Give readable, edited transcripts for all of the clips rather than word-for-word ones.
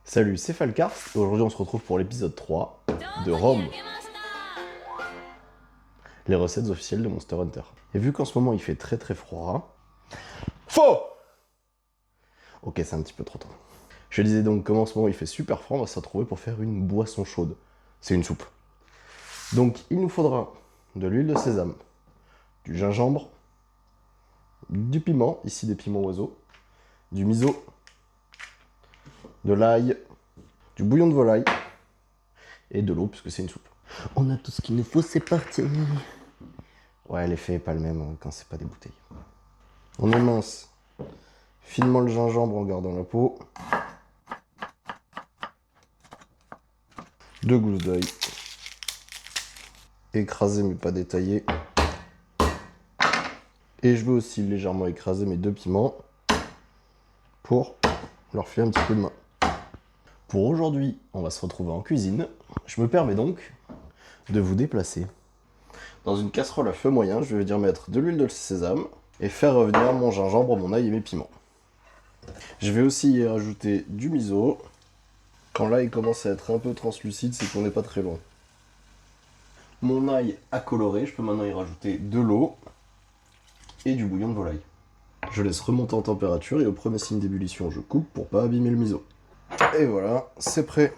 Salut, c'est Falcar, et aujourd'hui on se retrouve pour l'épisode 3 de Rome, les recettes officielles de Monster Hunter. Et vu qu'en ce moment il fait très très froid... Faux. Ok, c'est un petit peu trop tard. Je disais donc, comme en ce moment il fait super froid, on va se retrouver pour faire une boisson chaude. C'est une soupe. Donc il nous faudra de l'huile de sésame, du gingembre, du piment, ici des piments oiseaux, du miso, de l'ail, du bouillon de volaille, et de l'eau, puisque c'est une soupe. On a tout ce qu'il nous faut, c'est parti. Ouais, l'effet est pas le même quand c'est pas des bouteilles. On émince finement le gingembre en gardant la peau. 2 gousses d'ail. Écrasées mais pas détaillées. Et je veux aussi légèrement écraser mes 2 piments pour leur filer un petit coup de main. Pour aujourd'hui, on va se retrouver en cuisine. Je me permets donc de vous déplacer. Dans une casserole à feu moyen, je vais venir mettre de l'huile de sésame et faire revenir mon gingembre, mon ail et mes piments. Je vais aussi y rajouter du miso. Quand l'ail commence à être un peu translucide, c'est qu'on n'est pas très loin. Mon ail a coloré, je peux maintenant y rajouter de l'eau et du bouillon de volaille. Je laisse remonter en température et au premier signe d'ébullition, je coupe pour pas abîmer le miso. Et voilà, c'est prêt.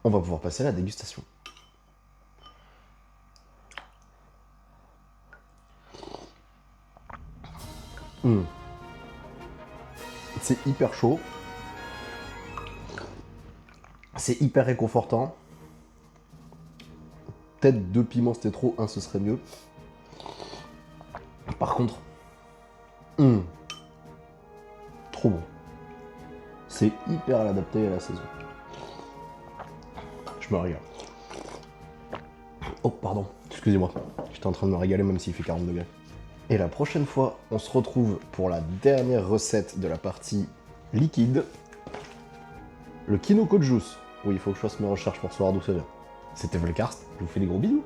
On va pouvoir passer à la dégustation. C'est hyper chaud. C'est hyper réconfortant. Peut-être 2 piments c'était trop, 1 ce serait mieux. Par contre, trop bon. C'est hyper adapté à la saison. Je me régale. Oh, pardon, excusez-moi. J'étais en train de me régaler même s'il fait 40 degrés. Et la prochaine fois, on se retrouve pour la dernière recette de la partie liquide. Le Kinoko Juice. Oui, il faut que je fasse mes recherches pour savoir d'où ça vient. C'était Volcast, je vous fais des gros bisous.